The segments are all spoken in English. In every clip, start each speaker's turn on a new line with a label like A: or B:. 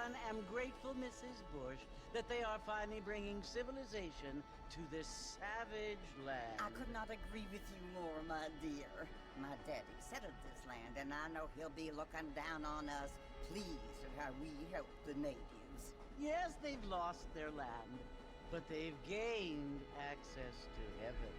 A: RDR1 am grateful, Mrs. Bush, that they are finally bringing civilization to this savage land.
B: I could not agree with you more, my dear. My daddy settled this land, and I know he'll be looking down on us, pleased at how we help the natives.
A: Yes, they've lost their land, but they've gained access to heaven.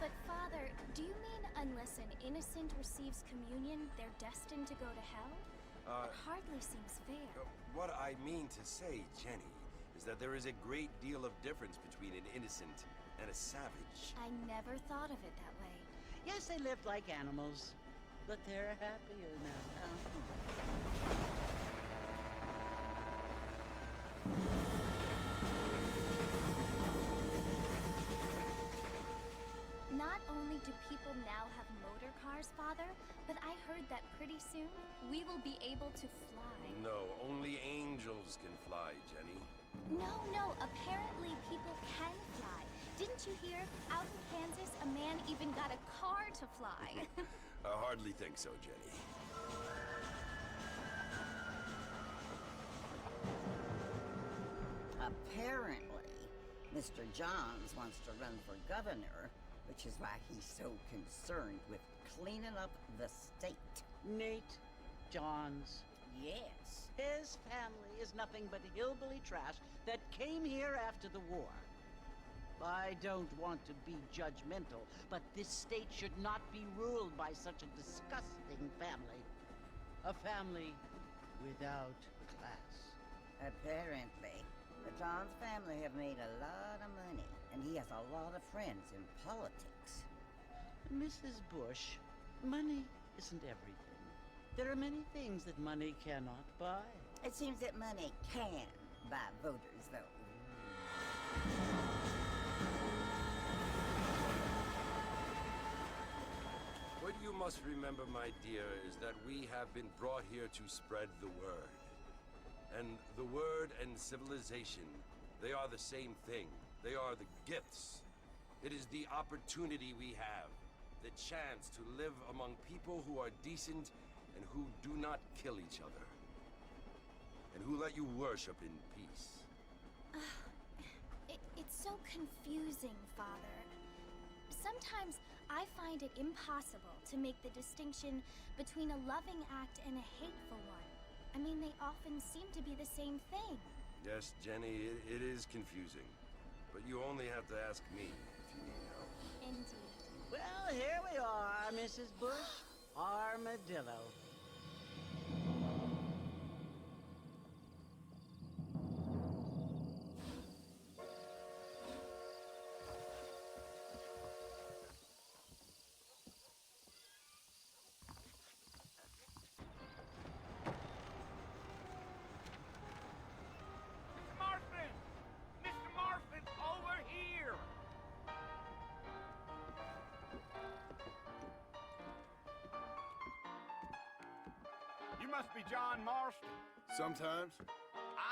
C: But Father, do you mean unless an innocent receives communion, they're destined to go to hell? It hardly seems fair.
D: What I mean to say, Jenny, is that there is a great deal of difference between an innocent and a savage.
C: I never thought of it that way.
A: Yes, they lived like animals, but they're happier now.
C: Not only do people now have motor cars, Father, but I heard that pretty soon we will be able to fly.
D: No, only angels can fly, Jenny.
C: No, apparently people can fly. Didn't you hear? Out in Kansas, a man even got a car to fly.
D: I hardly think so, Jenny.
B: Apparently, Mr. Johns wants to run for governor, which is why he's so concerned with cleaning up the state.
A: Nate Johns.
B: Yes.
A: His family is nothing but hillbilly trash that came here after the war. I don't want to be judgmental, but this state should not be ruled by such a disgusting family. A family without class.
B: Apparently, the Johns family have made a lot of money, and he has a lot of friends in politics.
A: Mrs. Bush, money isn't everything. There are many things that money cannot buy.
B: It seems that money can buy voters, though.
D: What you must remember, my dear, is that we have been brought here to spread the word. And the word and civilization, they are the same thing. They are the gifts. It is the opportunity we have, the chance to live among people who are decent and who do not kill each other, and who let you worship in peace.
C: It's so confusing, Father. Sometimes I find it impossible to make the distinction between a loving act and a hateful one. I mean, they often seem to be the same thing.
D: Yes, Jenny, it is confusing. But you only have to ask me if you need help.
C: Indeed.
A: Well, here we are, Mrs. Bush. Armadillo.
E: You must be John Marston.
F: Sometimes.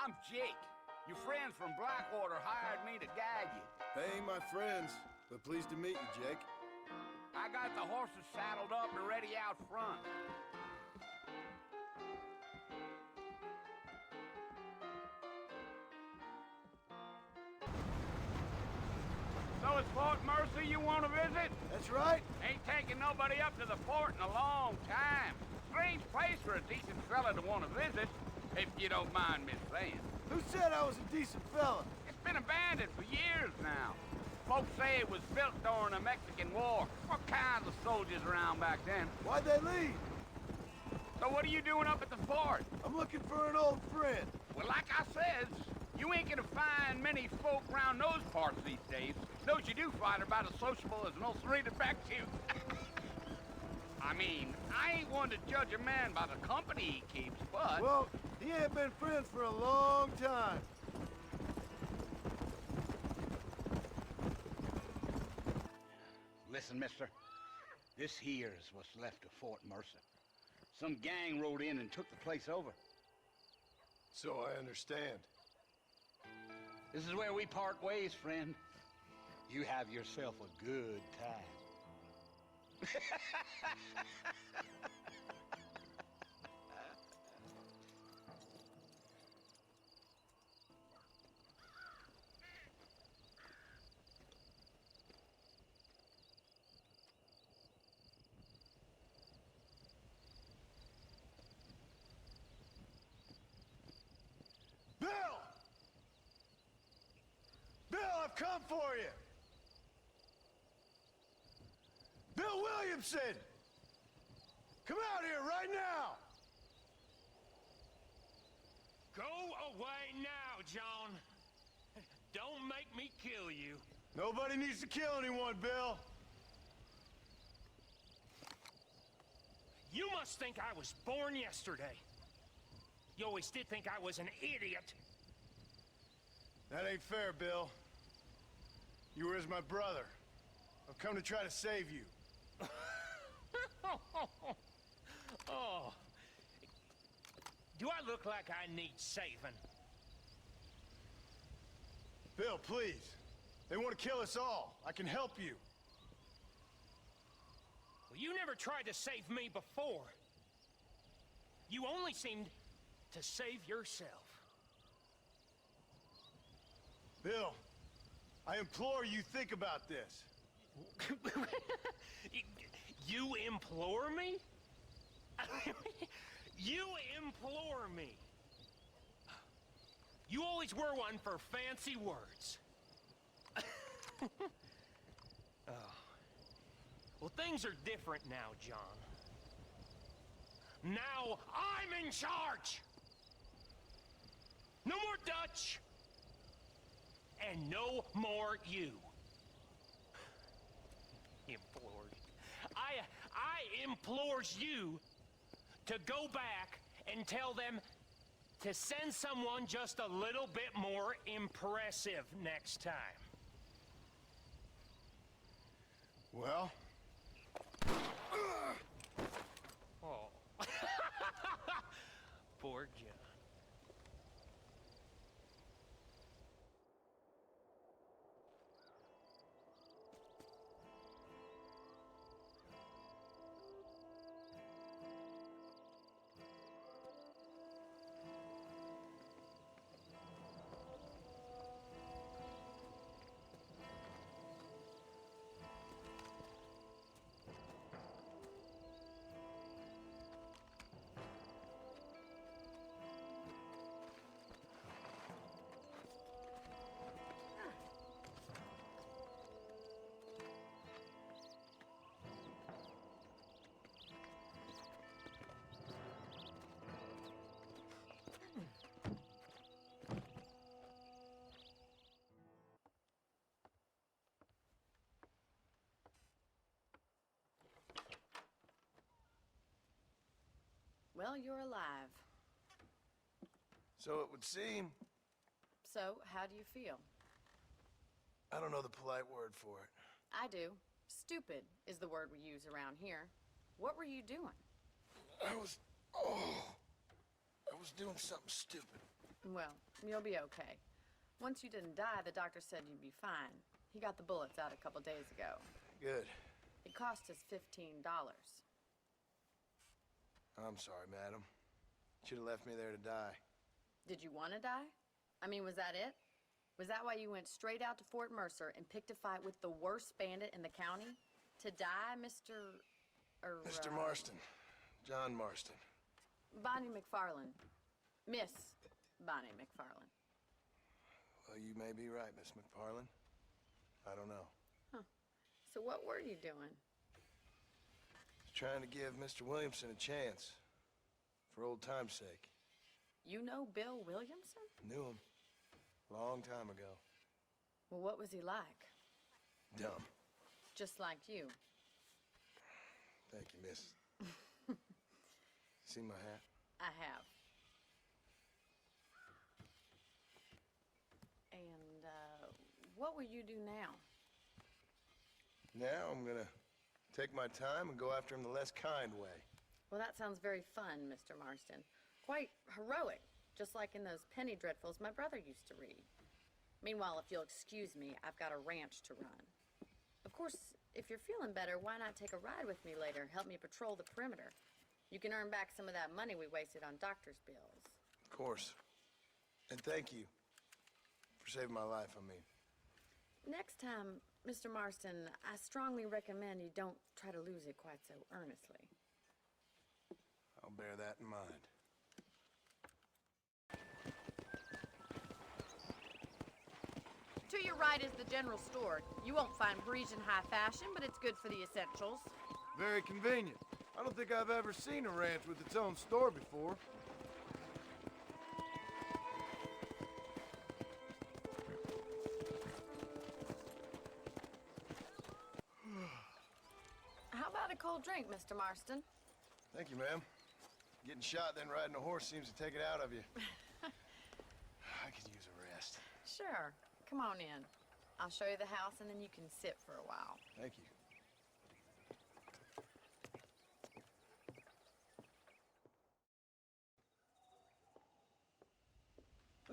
E: I'm Jake. Your friends from Blackwater hired me to guide you.
F: They ain't my friends, but pleased to meet you, Jake.
E: I got the horses saddled up and ready out front. So it's Fort Mercy you want to visit?
F: That's right.
E: Ain't taking nobody up to the fort in a long time. Strange place for a decent fella to want to visit, if you don't mind me saying.
F: Who said I was a decent fella?
E: It's been abandoned for years now. Folks say it was built during the Mexican War. What kinds of soldiers around back then?
F: Why'd they leave?
E: So what are you doing up at the fort?
F: I'm looking for an old friend.
E: Well, like I said, you ain't gonna find many folk around those parts these days. Those you do find are about as sociable as an old serrated back tooth. I mean, I ain't one to judge a man by the company he keeps, but...
F: Well, he ain't been friends for a long time.
G: Listen, mister. This here is what's left of Fort Mercer. Some gang rode in and took the place over.
F: So I understand.
G: This is where we part ways, friend. You have yourself a good time.
F: Bill! Bill, I've come for you! Bill Williamson! Come out here right now!
H: Go away now, John. Don't make me kill you.
F: Nobody needs to kill anyone, Bill.
H: You must think I was born yesterday. You always did think I was an idiot.
F: That ain't fair, Bill. You were as my brother. I've come to try to save you.
H: Oh. Do I look like I need saving?
F: Bill, please. They want to kill us all. I can help you.
H: Well, you never tried to save me before. You only seemed to save yourself.
F: Bill, I implore you think about this.
H: You implore me? You implore me? You always were one for fancy words. Oh. Well, things are different now, John. Now I'm in charge! No more Dutch! And no more you. Implored. I implores you to go back and tell them to send someone just a little bit more impressive next time.
F: Well?
H: Oh. Poor John.
I: Well, you're alive.
F: So it would seem.
I: So, how do you feel?
F: I don't know the polite word for it.
I: I do. Stupid is the word we use around here. What were you doing?
F: I was doing something stupid.
I: Well, you'll be okay. Once you didn't die, the doctor said you'd be fine. He got the bullets out a couple days ago.
F: Good.
I: It cost us $15.
F: I'm sorry, madam. Should have left me there to die.
I: Did you want to die? I mean, was that it? Was that why you went straight out to Fort Mercer and picked a fight with the worst bandit in the county? To die, Mr.
F: Mr. Marston. John Marston.
I: Bonnie McFarland. Miss Bonnie McFarland.
F: Well, you may be right, Miss McFarland. I don't know.
I: Huh. So what were you doing?
F: Trying to give Mr. Williamson a chance. For old time's sake.
I: You know Bill Williamson?
F: Knew him. Long time ago.
I: Well, what was he like?
F: Dumb.
I: Just like you.
F: Thank you, miss. See my hat?
I: I have. And, what will you do now?
F: Now I'm gonna take my time and go after him the less kind way.
I: Well, that sounds very fun, Mr. Marston. Quite heroic, just like in those penny dreadfuls my brother used to read. Meanwhile, if you'll excuse me, I've got a ranch to run. Of course, if you're feeling better, why not take a ride with me later? Help me patrol the perimeter. You can earn back some of that money we wasted on doctor's bills.
F: Of course. And thank you for saving my life, I mean.
I: Next time, Mr. Marston, I strongly recommend you don't try to lose it quite so earnestly.
F: I'll bear that in mind.
I: To your right is the general store. You won't find Parisian high fashion, but it's good for the essentials.
F: Very convenient. I don't think I've ever seen a ranch with its own store before.
I: How about a cold drink, Mr. Marston?
F: Thank you, ma'am. Getting shot, then riding a horse seems to take it out of you. I could use a rest.
I: Sure. Come on in. I'll show you the house, and then you can sit for a while.
F: Thank you.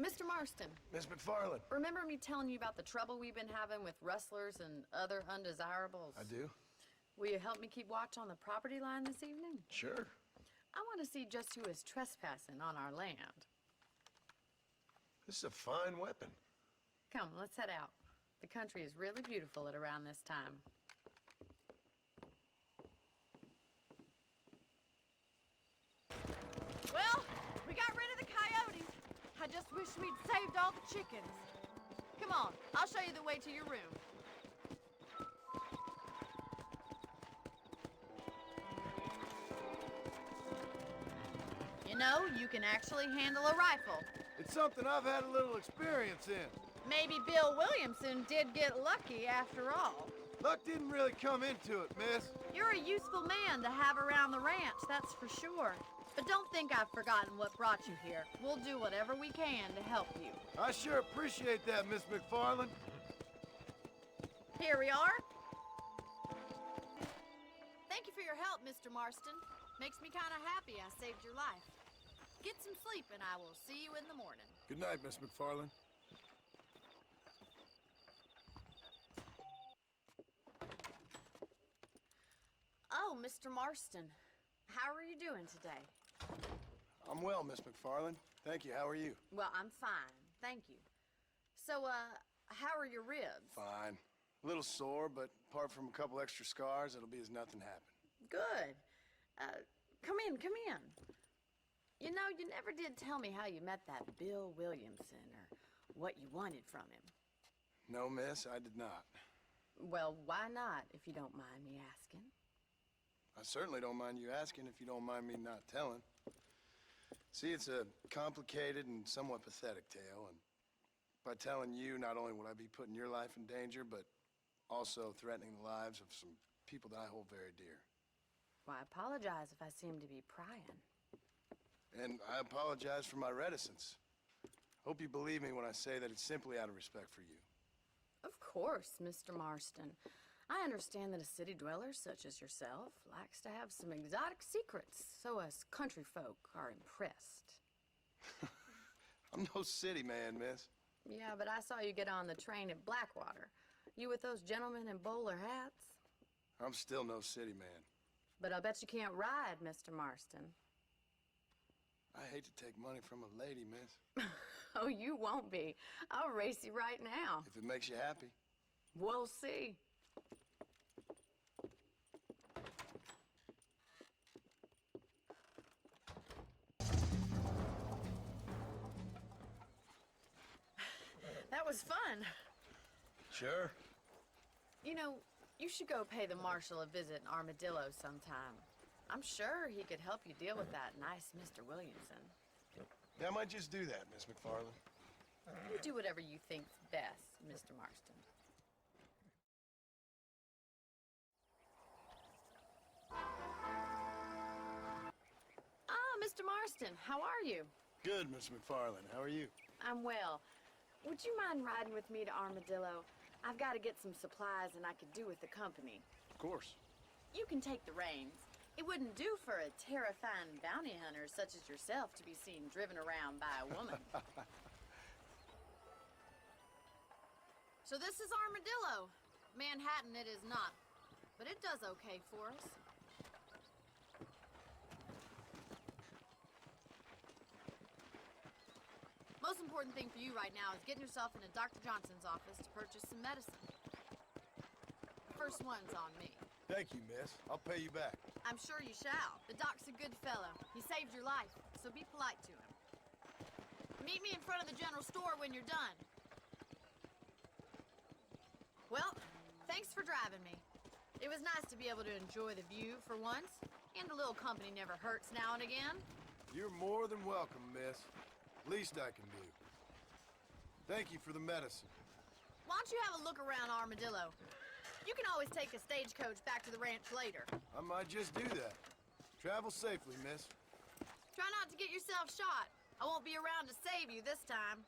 I: Mr. Marston,
F: Miss McFarland.
I: remember me telling you about the trouble we've been having with rustlers and other undesirables?
F: I do?
I: Will you help me keep watch on the property line this evening?
F: Sure.
I: I want to see just who is trespassing on our land.
F: This is a fine weapon.
I: Come, let's head out. The country is really beautiful at around this time. Well, we got rid of the coyotes. I just wish we'd saved all the chickens. Come on, I'll show you the way to your room. You know, you can actually handle a rifle.
F: It's something I've had a little experience in.
I: Maybe Bill Williamson did get lucky after all.
F: Luck didn't really come into it, miss.
I: You're a useful man to have around the ranch, that's for sure. But don't think I've forgotten what brought you here. We'll do whatever we can to help you.
F: I sure appreciate that, Miss McFarland.
I: Here we are. Thank you for your help, Mr. Marston. Makes me kind of happy I saved your life. Get some sleep and I will see you in the morning.
F: Good night, Miss McFarland.
I: Oh, Mr. Marston. How are you doing today?
F: I'm well, Miss McFarland. Thank you. How are you?
I: Well, I'm fine. Thank you. So, how are your ribs?
F: Fine. A little sore, but apart from a couple extra scars, it'll be as nothing happened.
I: Good. Come in, come in. You know, you never did tell me how you met that Bill Williamson or what you wanted from him.
F: No, miss, I did not.
I: Well, why not, if you don't mind me asking?
F: I certainly don't mind you asking if you don't mind me not telling. See, it's a complicated and somewhat pathetic tale, and by telling you, not only would I be putting your life in danger, but also threatening the lives of some people that I hold very dear.
I: Well, I apologize if I seem to be prying.
F: And I apologize for my reticence. Hope you believe me when I say that it's simply out of respect for you.
I: Of course, Mr. Marston. I understand that a city dweller such as yourself likes to have some exotic secrets, so us country folk are impressed.
F: I'm no city man, miss.
I: Yeah, but I saw you get on the train at Blackwater. You with those gentlemen in bowler hats?
F: I'm still no city man.
I: But I bet you can't ride, Mr. Marston.
F: I hate to take money from a lady, miss.
I: Oh, you won't be. I'll race you right now.
F: If it makes you happy.
I: We'll see. That was fun.
F: Sure.
I: You know, you should go pay the marshal a visit in Armadillo sometime. I'm sure he could help you deal with that nice Mr. Williamson.
F: Yeah, I might just do that, Miss McFarland.
I: You do whatever you think's best, Mr. Marston. Ah, Mr. Marston, how are you?
F: Good, Miss McFarland. How are you?
I: I'm well. Would you mind riding with me to Armadillo? I've got to get some supplies and I could do with the company.
F: Of course.
I: You can take the reins. It wouldn't do for a terrifying bounty hunter such as yourself to be seen driven around by a woman. So this is Armadillo. Manhattan it is not, but it does okay for us. Most important thing for you right now is getting yourself into Dr. Johnson's office to purchase some medicine. The first one's on me.
F: Thank you, miss. I'll pay you back.
I: I'm sure you shall. The doc's a good fellow. He saved your life, so be polite to him. Meet me in front of the general store when you're done. Well, thanks for driving me. It was nice to be able to enjoy the view for once, and a little company never hurts now and again.
F: You're more than welcome, miss. Least I can do. Thank you for the medicine.
I: Why don't you have a look around Armadillo? You can always take a stagecoach back to the ranch later.
F: I might just do that. Travel safely, miss.
I: Try not to get yourself shot. I won't be around to save you this time.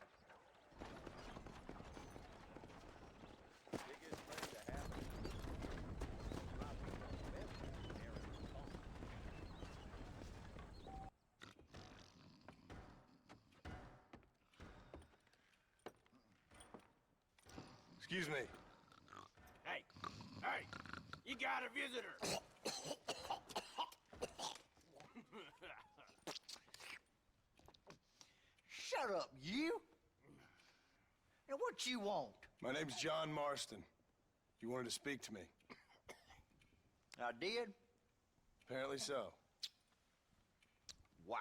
F: Excuse me.
H: Hey, hey, you got a visitor.
J: Shut up, you! Now, what you want?
F: My name's John Marston. You wanted to speak to me.
J: I did?
F: Apparently so.
J: Why?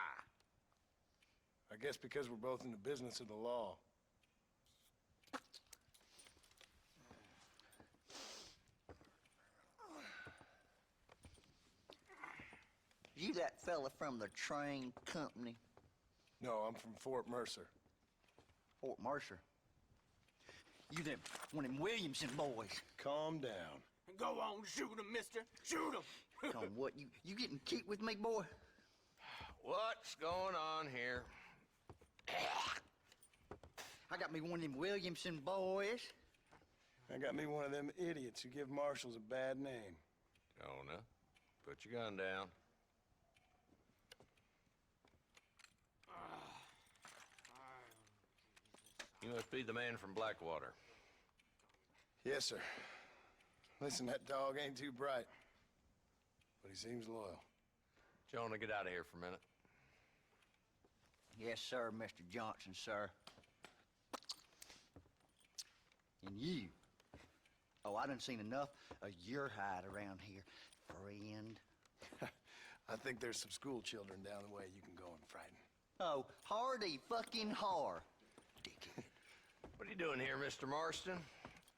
F: I guess because we're both in the business of the law.
J: You that fella from the train company?
F: No, I'm from Fort Mercer.
J: Fort Mercer? You them, one of them Williamson boys.
F: Calm down.
H: Go on, shoot him, mister. Shoot him.
J: Come on, what, you getting keep with me, boy?
K: What's going on here?
J: I got me one of them Williamson boys.
F: I got me one of them idiots who give marshals a bad name.
K: Jonah, put your gun down. You must be the man from Blackwater.
F: Yes, sir. Listen, that dog ain't too bright, but he seems loyal.
K: Jonah, get out of here for a minute.
J: Yes, sir, Mr. Johnson, sir. And you. Oh, I done seen enough of your hide around here, friend.
F: I think there's some school children down the way you can go and frighten.
J: Oh, hardy fucking har. Dickhead.
K: What are you doing here, Mr. Marston?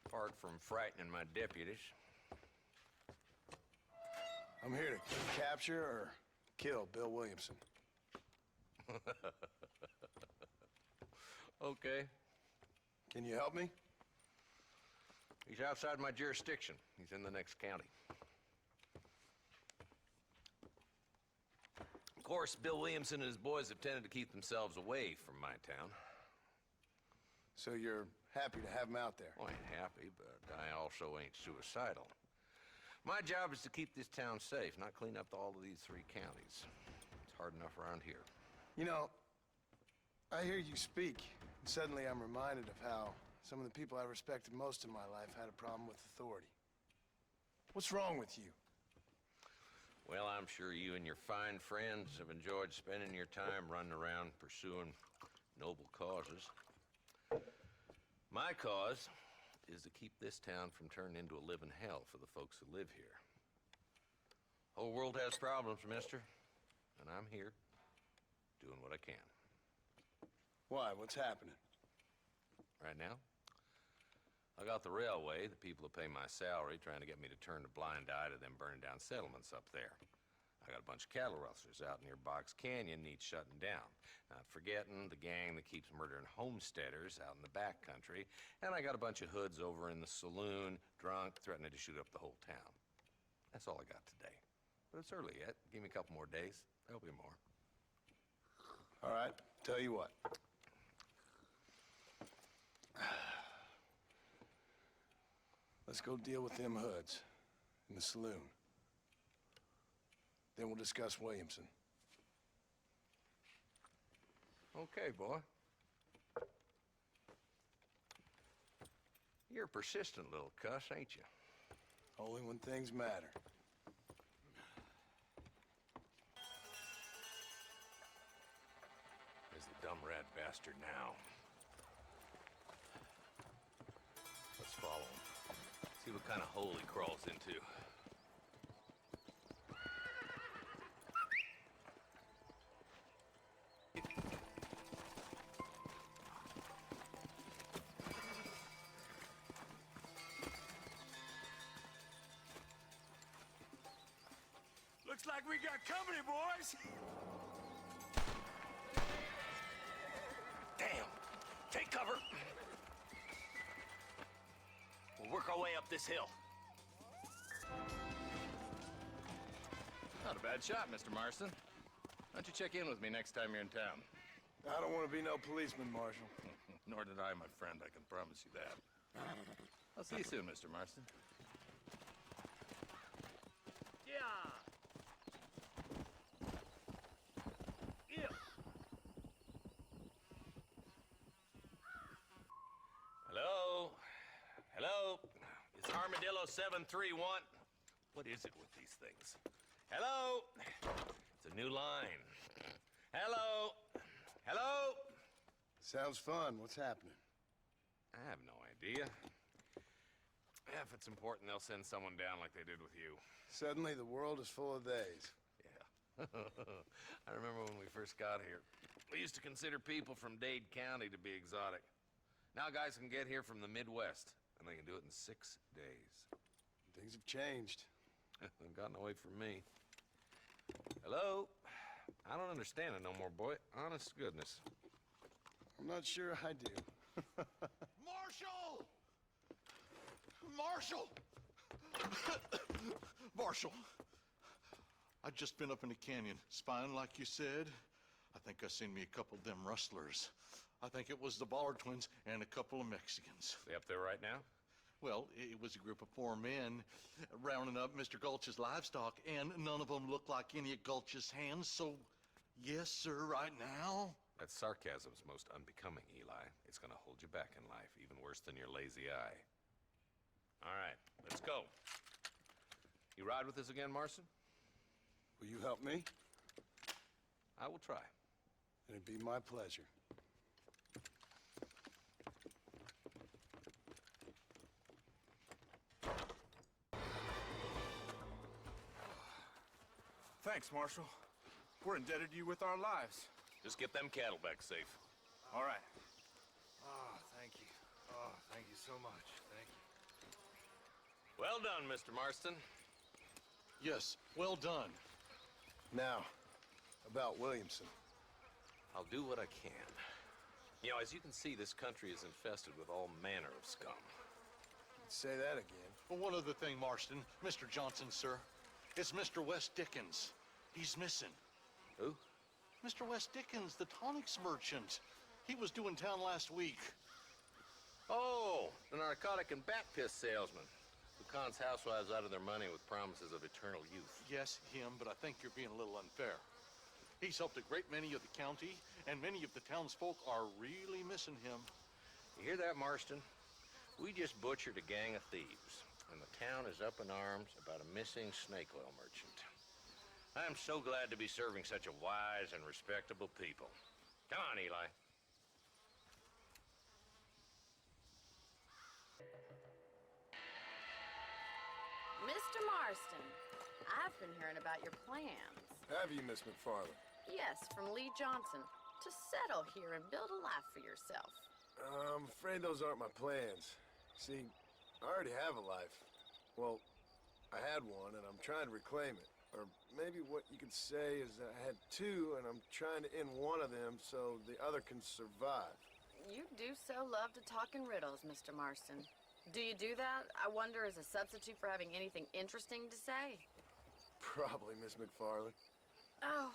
K: Apart from frightening my deputies.
F: I'm here to capture or kill Bill Williamson.
K: Okay.
F: Can you help me?
K: He's outside my jurisdiction. He's in the next county. Of course, Bill Williamson and his boys have tended to keep themselves away from my town.
F: So you're happy to have him out there?
K: Well, I ain't happy, but I also ain't suicidal. My job is to keep this town safe, not clean up all of these 3 counties. It's hard enough around here.
F: You know, I hear you speak, and suddenly I'm reminded of how some of the people I respected most in my life had a problem with authority. What's wrong with you?
K: Well, I'm sure you and your fine friends have enjoyed spending your time running around pursuing noble causes. My cause is to keep this town from turning into a living hell for the folks who live here. Whole world has problems, mister, and I'm here doing what I can.
F: Why? What's happening?
K: Right now, I got the railway, the people who pay my salary, trying to get me to turn a blind eye to them burning down settlements up there. I got a bunch of cattle rustlers out near Box Canyon needs shutting down. Not forgetting the gang that keeps murdering homesteaders out in the back country. And I got a bunch of hoods over in the saloon, drunk, threatening to shoot up the whole town. That's all I got today. But it's early yet. Give me a couple more days. There'll be more.
F: All right, tell you what. Let's go deal with them hoods in the saloon. Then we'll discuss Williamson.
K: Okay, boy. You're a persistent little cuss, ain't you?
F: Only when things matter.
K: There's the dumb rat bastard now. Let's follow him. See what kind of hole he crawls into.
D: Looks like we got company, boys!
H: Damn! Take cover! We'll work our way up this hill.
L: Not a bad shot, Mr. Marston. Why don't you check in with me next time you're in town?
F: I don't want to be no policeman, Marshal.
L: Nor did I, my friend, I can promise you that. I'll see you soon, Mr. Marston.
H: Yeah! Yeah!
K: Hello? Hello? Is Armadillo 731? What is it with these things? Hello? It's a new line. Hello? Hello?
F: Sounds fun. What's happening?
K: I have no idea. If it's important, they'll send someone down like they did with you.
F: Suddenly, the world is full of days.
K: Yeah. I remember when we first got here. We used to consider people from Dade County to be exotic. Now guys can get here from the Midwest, and they can do it in 6 days.
F: Things have changed.
K: They've gotten away from me. Hello? I don't understand it no more, boy. Honest to goodness.
F: I'm not sure I do.
M: Marshal! Marshal! Marshal! I just been up in the canyon, spying like you said. I think I seen me a couple of them rustlers. I think it was the Ballard twins and a couple of Mexicans.
K: They up there right now?
M: Well, it was a group of 4 men rounding up Mr. Gulch's livestock, and none of them looked like any of Gulch's hands, so yes, sir, right now.
K: That sarcasm's most unbecoming, Eli. It's gonna hold you back in life, even worse than your lazy eye. All right, let's go. You ride with us again, Marston?
F: Will you help me?
K: I will try.
F: It'd be my pleasure.
N: Thanks, Marshal. We're indebted to you with our lives.
K: Just get them cattle back safe.
N: All right.
F: Oh, thank you. Oh, thank you so much. Thank you.
K: Well done, Mr. Marston.
M: Yes, well done.
F: Now, about Williamson.
K: I'll do what I can. You know, as you can see, this country is infested with all manner of scum.
F: Say that again.
M: Well, one other thing, Marston. Mr. Johnson, sir. It's Mr. Wes Dickens. He's missing.
K: Who?
M: Mr. Wes Dickens, the tonics merchant. He was due in town last week.
K: Oh, the narcotic and bat piss salesman who cons housewives out of their money with promises of eternal youth.
M: Yes, him, but I think you're being a little unfair. He's helped a great many of the county, and many of the townsfolk are really missing him.
K: You hear that, Marston? We just butchered a gang of thieves, and the town is up in arms about a missing snake oil merchant. I'm so glad to be serving such a wise and respectable people. Come on, Eli.
I: Mr. Marston, I've been hearing about your plans.
F: Have you, Miss McFarland?
I: Yes, from Lee Johnson. To settle here and build a life for yourself.
F: I'm afraid those aren't my plans. See, I already have a life. Well, I had one, and I'm trying to reclaim it. Or maybe what you could say is that I had 2, and I'm trying to end one of them so the other can survive.
I: You do so love to talk in riddles, Mr. Marston. Do you do that, I wonder, as a substitute for having anything interesting to say?
F: Probably, Miss McFarland.
I: Oh,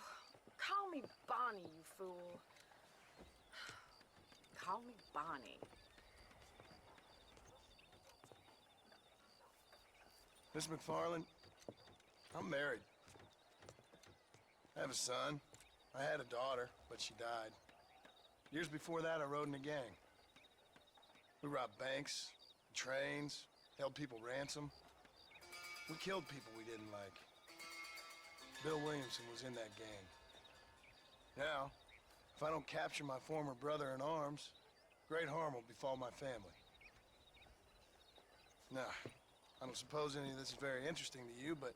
I: call me Bonnie, you fool. Call me Bonnie.
F: Miss McFarland, I'm married. I have a son. I had a daughter, but she died. Years before that, I rode in a gang. We robbed banks, trains, held people ransom. We killed people we didn't like. Bill Williamson was in that gang. Now, if I don't capture my former brother in arms, great harm will befall my family. Now, I don't suppose any of this is very interesting to you, but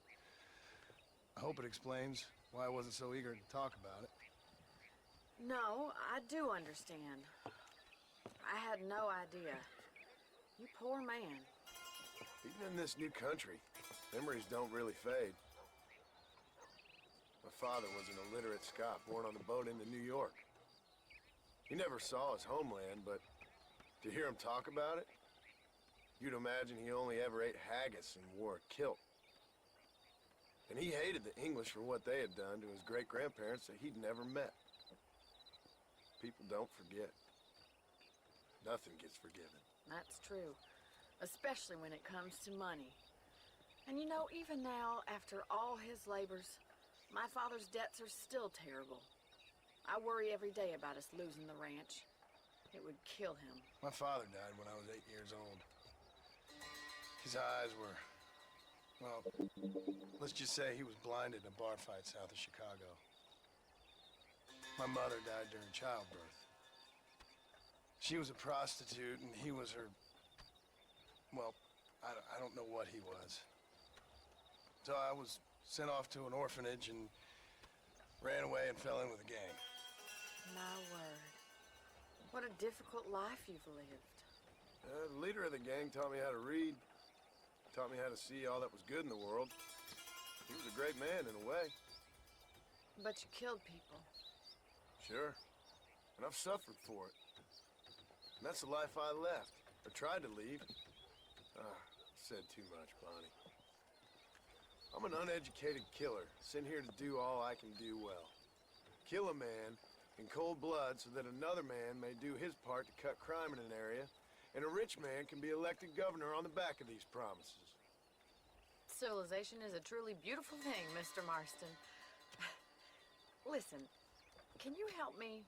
F: I hope it explains why I wasn't so eager to talk about it.
I: No, I do understand. I had no idea. You poor man.
F: Even in this new country, memories don't really fade. My father was an illiterate Scot born on a boat into New York. He never saw his homeland, but to hear him talk about it, you'd imagine he only ever ate haggis and wore a kilt. And he hated the English for what they had done to his great-grandparents that he'd never met. People don't forget. Nothing gets forgiven.
I: That's true. Especially when it comes to money. And you know, even now, after all his labors, my father's debts are still terrible. I worry every day about us losing the ranch. It would kill him.
F: My father died when I was 8 years old. His eyes were, well, let's just say he was blinded in a bar fight south of Chicago. My mother died during childbirth. She was a prostitute and he was her, well, I don't know what he was. So I was sent off to an orphanage and ran away and fell in with a gang.
I: My word. What a difficult life you've lived.
F: The leader of the gang taught me how to read. Taught me how to see all that was good in the world. He was a great man in a way.
I: But you killed people.
F: Sure. And I've suffered for it. And that's the life I left. Or tried to leave. Said too much, Bonnie. I'm an uneducated killer, sent here to do all I can do well. Kill a man in cold blood so that another man may do his part to cut crime in an area, and a rich man can be elected governor on the back of these promises.
I: Civilization is a truly beautiful thing, Mr. Marston. Listen, can you help me?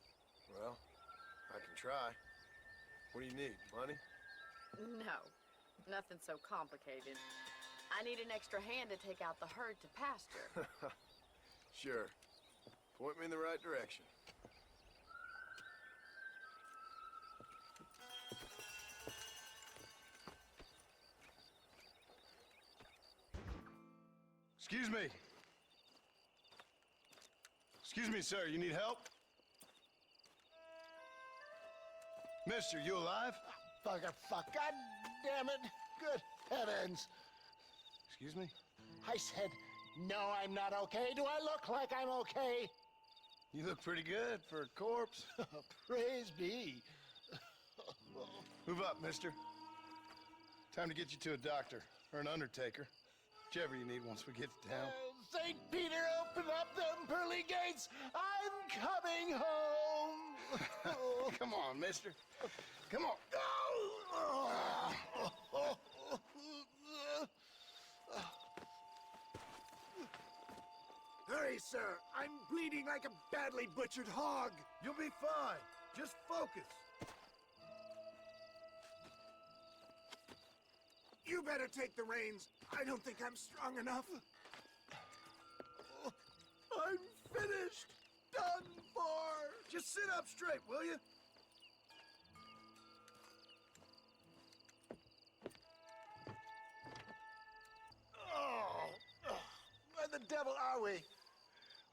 F: Well, I can try. What do you need, money?
I: No, nothing so complicated. I need an extra hand to take out the herd to pasture.
F: Sure. Point me in the right direction. Excuse me. Excuse me, sir. You need help? Mister, you alive?
O: Fuck. God damn it. Good heavens.
F: Excuse me?
O: I said, no, I'm not okay. Do I look like I'm okay?
F: You look pretty good for a corpse.
O: Praise be.
F: Move up, mister. Time to get you to a doctor or an undertaker. Whichever you need once we get to town.
O: St. Peter, open up them pearly gates. I'm coming home.
F: Come on, mister. Come on.
O: Hurry, sir. I'm bleeding like a badly butchered hog.
F: You'll be fine. Just focus.
O: You better take the reins. I don't think I'm strong enough. I'm finished. Done for.
F: Just sit up straight, will you?
O: Where the devil are we?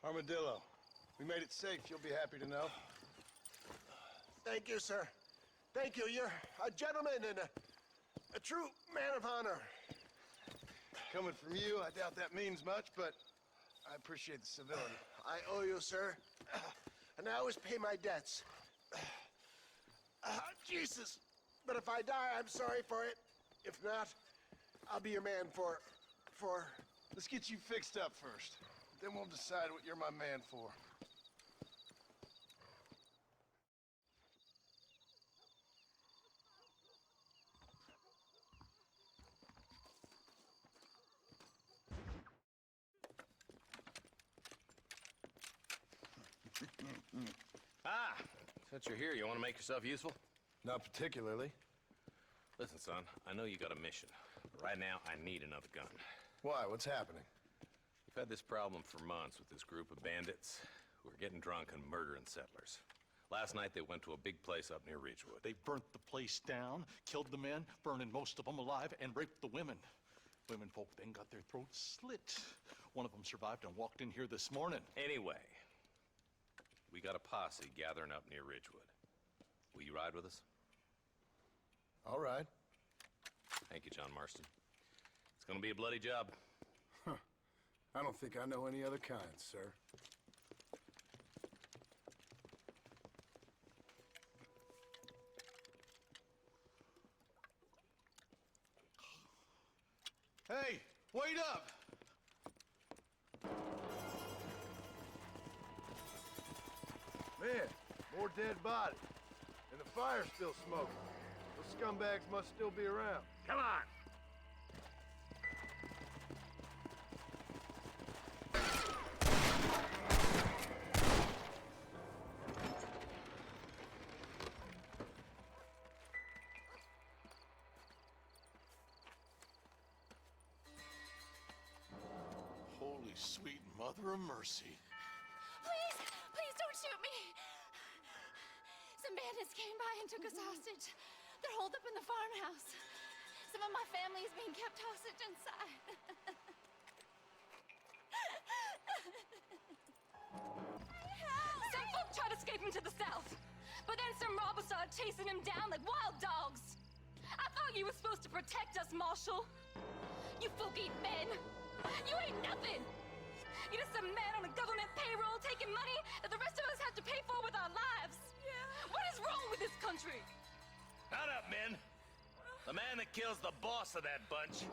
F: Armadillo. We made it safe, you'll be happy to know.
O: Thank you, sir. Thank you. You're a gentleman and a true man of honor.
F: Coming from you, I doubt that means much, but I appreciate the civility.
O: I owe you, sir. And I always pay my debts. Jesus. But if I die, I'm sorry for it. If not, I'll be your man for...
F: Let's get you fixed up first. Then we'll decide what you're my man for.
K: Since you're here, you want to make yourself useful?
F: Not particularly.
K: Listen, son, I know you got a mission. But right now, I need another gun.
F: Why? What's happening?
K: We've had this problem for months with this group of bandits who are getting drunk and murdering settlers. Last night they went to a big place up near Ridgewood.
M: They burnt the place down, killed the men, burning most of them alive, and raped the women. Women folk then got their throats slit. One of them survived and walked in here this morning.
K: Anyway, we got a posse gathering up near Ridgewood. Will you ride with us?
F: All right.
K: Thank you, John Marston. It's gonna be a bloody job.
F: Huh. I don't think I know any other kind, sir.
M: Hey, wait up!
F: Man, more dead bodies. And the fire's still smoking. Those scumbags must still be around.
E: Come on.
M: Holy sweet mother of mercy.
C: Please don't shoot me. Some bandits came by and took us hostage. They're holed up in the farmhouse. Some of my family is being kept hostage inside.
P: Some folk tried escaping to the south, but then some robbers started chasing them down like wild dogs. I thought you were supposed to protect us, Marshal. You folk ain't men. You ain't nothing. You're just a man on a government payroll taking money that the rest of us have to pay for with our lives. Yeah. What is wrong with this country?
K: Shut up, men. The man that kills the boss of that bunch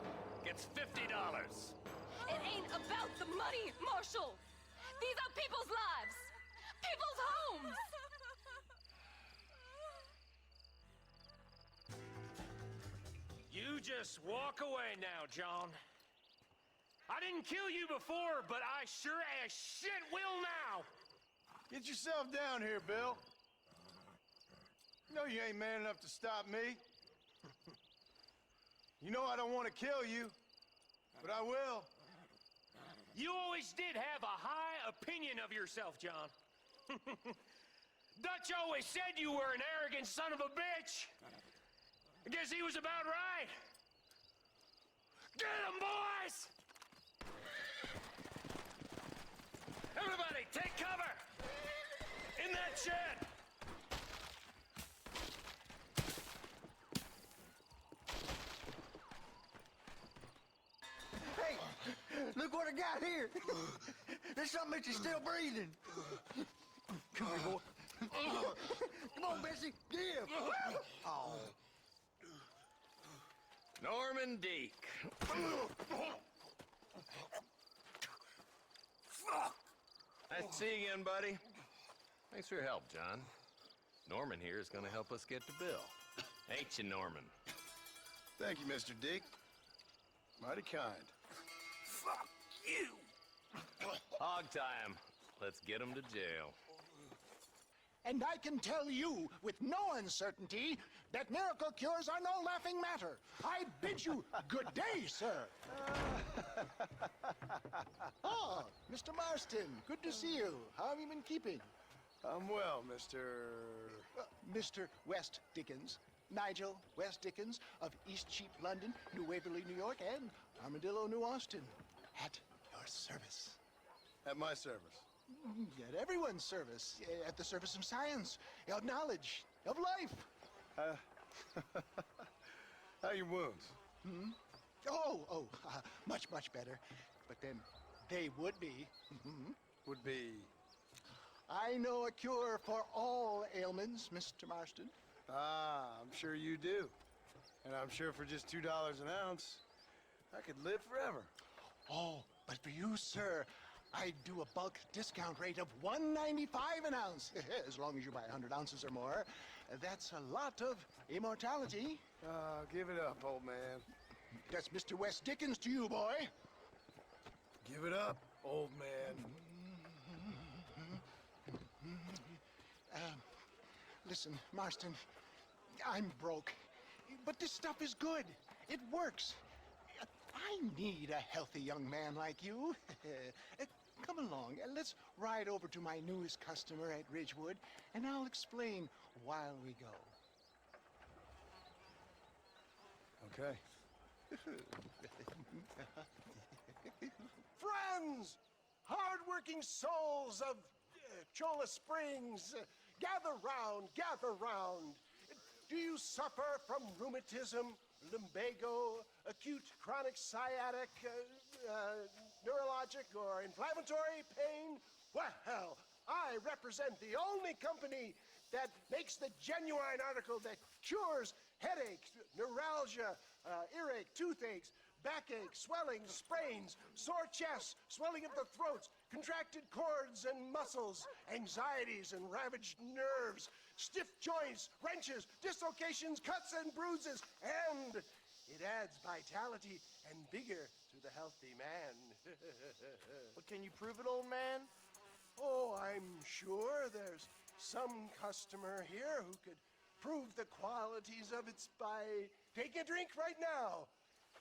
K: gets $50.
P: It ain't about the money, Marshal. These are people's lives. People's homes.
H: You just walk away now, John. I didn't kill you before, but I sure as shit will now.
F: Get yourself down here, Bill. You know you ain't man enough to stop me. You know I don't want to kill you, but I will.
H: You always did have a high opinion of yourself, John. Dutch always said you were an arrogant son of a bitch. I guess he was about right. Get him, boys! Everybody, take cover! In that shed!
J: Hey, look what I got here. There's something that you're still breathing. Come here, boy. Come on, Bessie, give. Oh.
K: Norman Deek. Nice to see you again, buddy. Thanks for your help, John. Norman here is gonna help us get to Bill. Ain't you, Norman?
F: Thank you, Mr. Dick. Mighty kind.
O: Fuck you!
K: Hog time. Let's get him to jail.
Q: And I can tell you with no uncertainty that miracle cures are no laughing matter. I bid you good day, sir. Ah, Mr. Marston, good to see you. How have you been keeping?
F: I'm well, Mr.
Q: Mr. West Dickens. Nigel West Dickens of Eastcheap, London, New Waverly, New York, and Armadillo, New Austin. At your service.
F: At my service.
Q: At everyone's service. At the service of science, of knowledge, of life.
F: How are your wounds?
Q: Hmm? Much, much better. But then they would be.
F: Would be?
Q: I know a cure for all ailments, Mr. Marston.
F: Ah, I'm sure you do. And I'm sure for just $2 an ounce, I could live forever.
Q: Oh, but for you, sir, I do a bulk discount rate of $1.95 an ounce. As long as you buy 100 ounces or more. That's a lot of immortality.
F: Give it up, old man.
Q: That's Mr. West Dickens to you, boy.
F: Give it up, old man.
Q: Listen, Marston, I'm broke. But this stuff is good. It works. I I need a healthy young man like you. Come along, let's ride over to my newest customer at Ridgewood, and I'll explain while we go.
F: Okay.
O: Friends! Hard-working souls of Cholla Springs, gather round, gather round. Do you suffer from rheumatism, lumbago, acute chronic sciatic, neurologic, or inflammatory pain? Well, I represent the only company that makes the genuine article that cures headache, neuralgia, earache, toothaches, backache, swelling, sprains, sore chests, swelling of the throats, contracted cords and muscles, anxieties and ravaged nerves, stiff joints, wrenches, dislocations, cuts and bruises, and it adds vitality and vigor to the healthy man.
J: But can you prove it, old man?
O: Oh, I'm sure there's some customer here who could prove the qualities of it by taking a drink right now.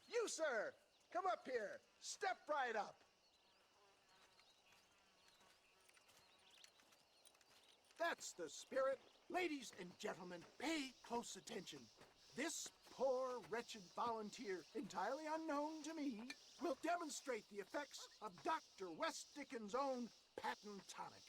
O: You, sir, come up here. Step right up. That's the spirit. Ladies and gentlemen, pay close attention. This poor, wretched volunteer, entirely unknown to me, will demonstrate the effects of Dr. West Dickens' own patent tonic.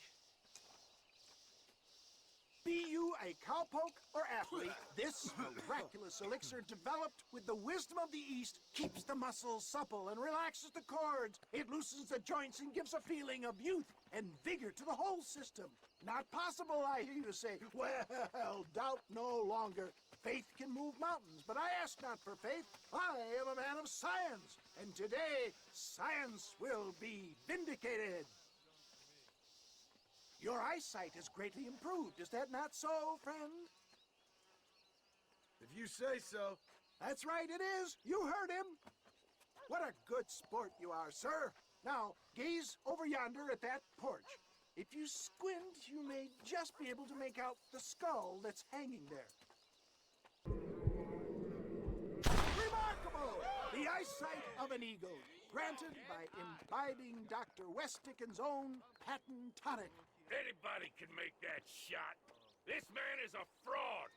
O: Be you a cowpoke or athlete, this miraculous elixir developed with the wisdom of the East keeps the muscles supple and relaxes the cords. It loosens the joints and gives a feeling of youth and vigor to the whole system. Not possible, I hear you say. Well, doubt no longer. Faith can move mountains, but I ask not for faith. I am a man of science, and today science will be vindicated. Your eyesight has greatly improved. Is that not so, friend?
F: If you say so.
O: That's right, it is. You heard him. What a good sport you are, sir. Now, gaze over yonder at that porch. If you squint, you may just be able to make out the skull that's hanging there. Remarkable! The eyesight of an eagle, granted by imbibing Dr. West Dickens' own patent tonic.
D: Anybody can make that shot. This man is a fraud.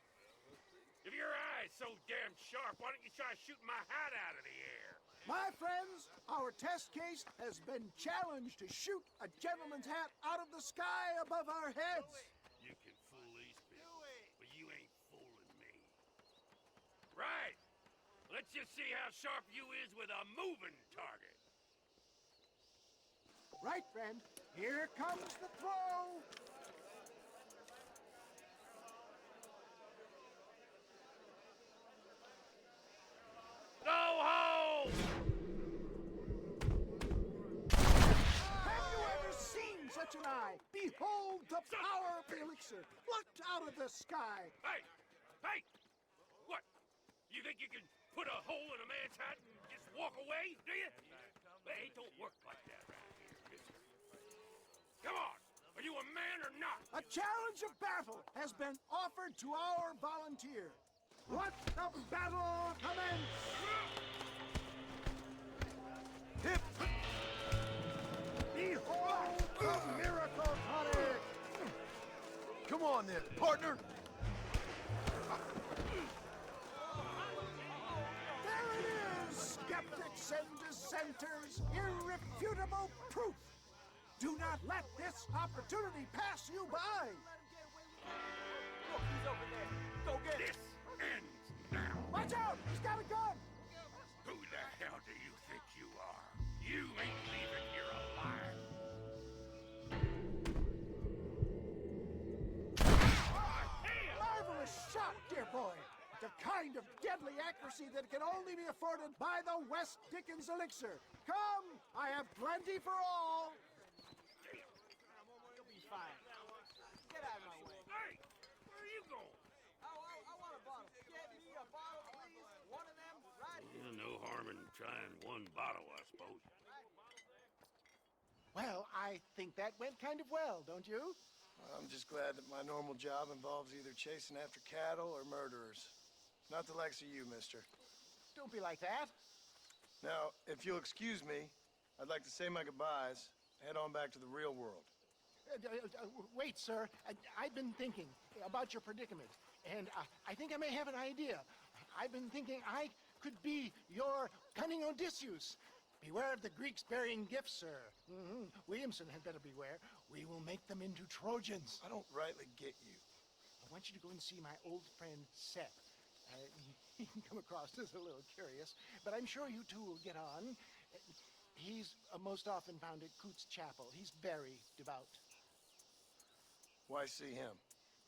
D: If your eye's so damn sharp, why don't you try shooting my hat out of the air?
O: My friends, our test case has been challenged to shoot a gentleman's hat out of the sky above our heads.
D: You can fool these people, but you ain't fooling me. Right. Let's just see how sharp you is with a moving target.
O: Right, friend. Here comes the throw.
D: Go home!
O: Have you ever seen such an eye? Behold the power of the elixir, plucked out of the sky.
D: Hey! Hey! What? You think you can put a hole in a man's hat and just walk away, do you? Hey, it don't work like that around here, mister. Come on! Are you a man or not?
O: A challenge of battle has been offered to our volunteer. Let the battle commence!
F: Hip!
O: Behold the miracle tonic!
F: Come on then, partner!
O: There it is! Skeptics and dissenters, irrefutable proof! Do not let this opportunity pass you by!
J: Look, he's over there. Go get him.
D: This ends now.
O: Watch out! He's got a gun!
D: Who the hell do you think you are? You ain't leaving here alive.
O: Marvelous shot, dear boy! The kind of deadly accuracy that can only be afforded by the West Dickens elixir. Come! I have plenty for all!
J: You'll be fine. Get out of my way.
D: Hey! Where are you going?
J: I want a bottle. Get me a bottle, please. One of them right here.
D: No harm in trying one bottle, I suppose.
Q: Well, I think that went kind of well, don't you?
F: I'm just glad that my normal job involves either chasing after cattle or murderers. Not the likes of you, mister.
Q: Don't be like that.
F: Now, if you'll excuse me, I'd like to say my goodbyes, head on back to the real world.
Q: Wait, sir. I've been thinking about your predicament, and I think I may have an idea. I've been thinking I could be your cunning Odysseus. Beware of the Greeks bearing gifts, sir. Williamson had better beware. We will make them into Trojans.
F: I don't rightly get you.
Q: I want you to go and see my old friend Seth. He can come across as a little curious, but I'm sure you two will get on. He's most often found at Coots Chapel. He's very devout.
F: Why see him?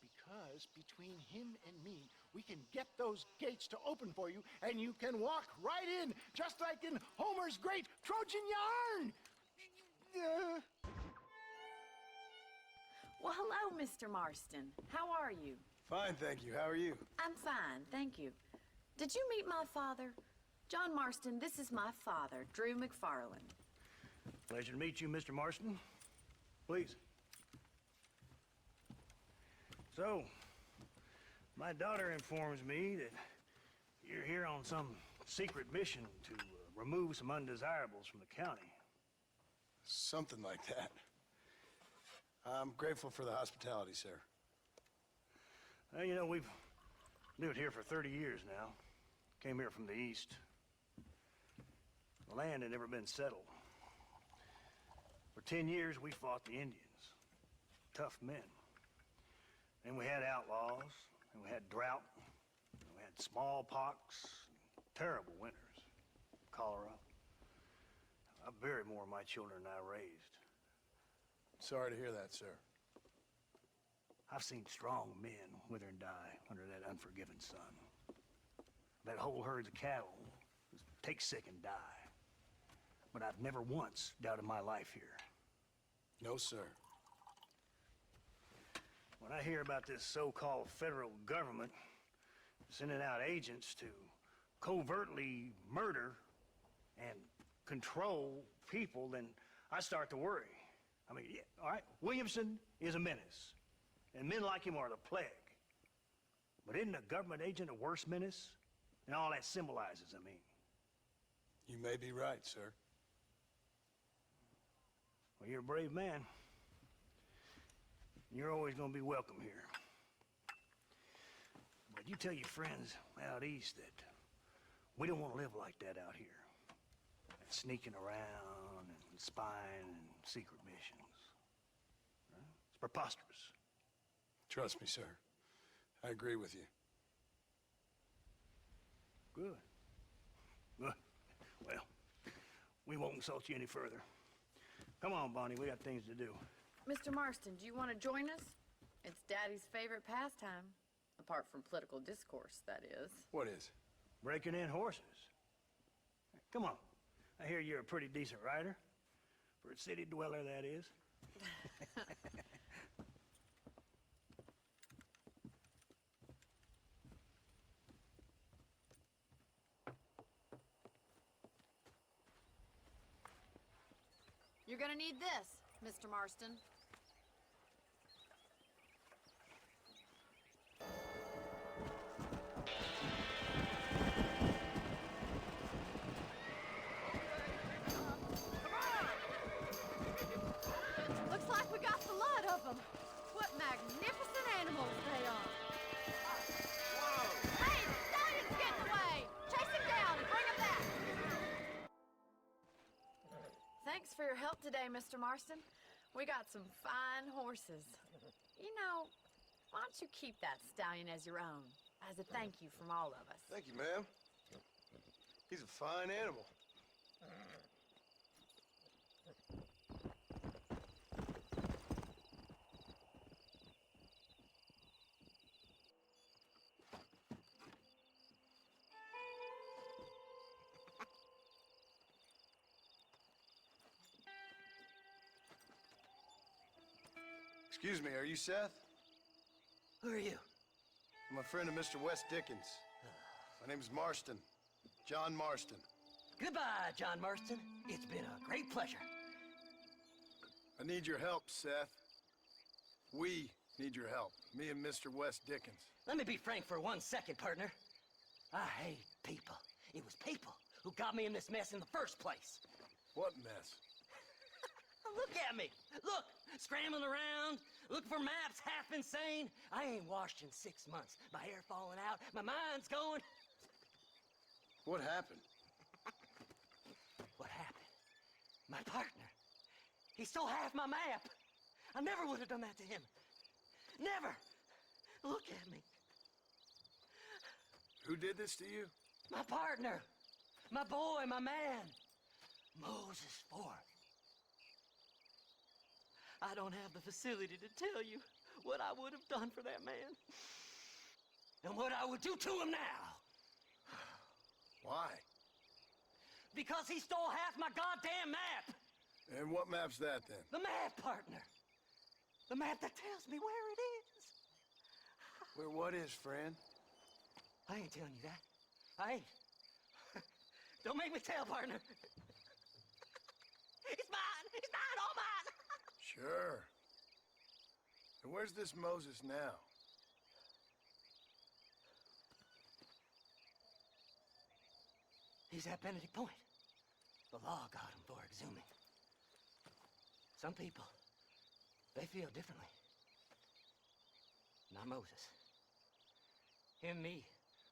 Q: Because between him and me, we can get those gates to open for you, and you can walk right in, just like in Homer's great Trojan yarn!
I: Well, hello, Mr. Marston. How are you?
F: Fine, thank you. How are you?
I: I'm fine, thank you. Did you meet my father? John Marston, this is my father, Drew McFarland.
J: Pleasure to meet you, Mr. Marston. Please. So, my daughter informs me that you're here on some secret mission to remove some undesirables from the county.
F: Something like that. I'm grateful for the hospitality, sir.
J: Well, you know, we've lived here for 30 years now. Came here from the east. The land had never been settled. For 10 years, we fought the Indians. Tough men. Then we had outlaws, and we had drought, and we had smallpox, terrible winters, cholera. I buried more of my children than I raised.
F: Sorry to hear that, sir.
J: I've seen strong men wither and die under that unforgiving sun. That whole herds of cattle take sick and die. But I've never once doubted my life here.
F: No, sir.
J: When I hear about this so-called federal government sending out agents to covertly murder and control people, then I start to worry. I mean, yeah, all right, Williamson is a menace, and men like him are the plague. But isn't a government agent a worse menace? And all that symbolizes, I mean.
F: You may be right, sir.
J: Well, you're a brave man. You're always going to be welcome here. But you tell your friends out east that we don't want to live like that out here. Sneaking around and spying and secret missions. Right? It's preposterous.
F: Trust me, sir. I agree with you.
J: Good. Good. Well, we won't insult you any further. Come on, Bonnie, we got things to do.
I: Mr. Marston, do you want to join us? It's Daddy's favorite pastime. Apart from political discourse, that is.
F: What is?
J: Breaking in horses. Come on. I hear you're a pretty decent rider. For a city dweller, that is.
I: You're gonna need this, Mr. Marston. Looks like we got the lot of them. What magnificent animals they are. Whoa! Hey, the stallion's getting away! Chase him down and bring him back! Thanks for your help today, Mr. Marston. We got some fine horses. You know, why don't you keep that stallion as your own, as a thank you from all of us?
F: Thank you, ma'am. He's a fine animal. Excuse me, are you Seth?
R: Who are you?
F: I'm a friend of Mr. West Dickens. My name's Marston. John Marston.
R: Goodbye, John Marston. It's been a great pleasure.
F: I need your help, Seth. We need your help. Me and Mr. West Dickens.
R: Let me be frank for 1 second, partner. I hate people. It was people who got me in this mess in the first place.
F: What mess?
R: Look at me. Look, scrambling around, looking for maps, half insane. I ain't washed in 6 months. My hair falling out, my mind's going.
F: What happened?
R: What happened? My partner. He stole half my map. I never would have done that to him. Never. Look at me.
F: Who did this to you?
R: My partner. My boy, my man. Moses Ford. I don't have the facility to tell you what I would have done for that man. And what I would do to him now.
F: Why?
R: Because he stole half my goddamn map.
F: And what map's that, then?
R: The map, partner. The map that tells me where it is.
F: Where what is, friend?
R: I ain't telling you that. I ain't. Don't make me tell, partner. It's mine! It's mine! All mine!
F: Sure. And where's this Moses now?
R: He's at Benedict Point. The law got him for exhuming. Some people, they feel differently. Not Moses. Him and me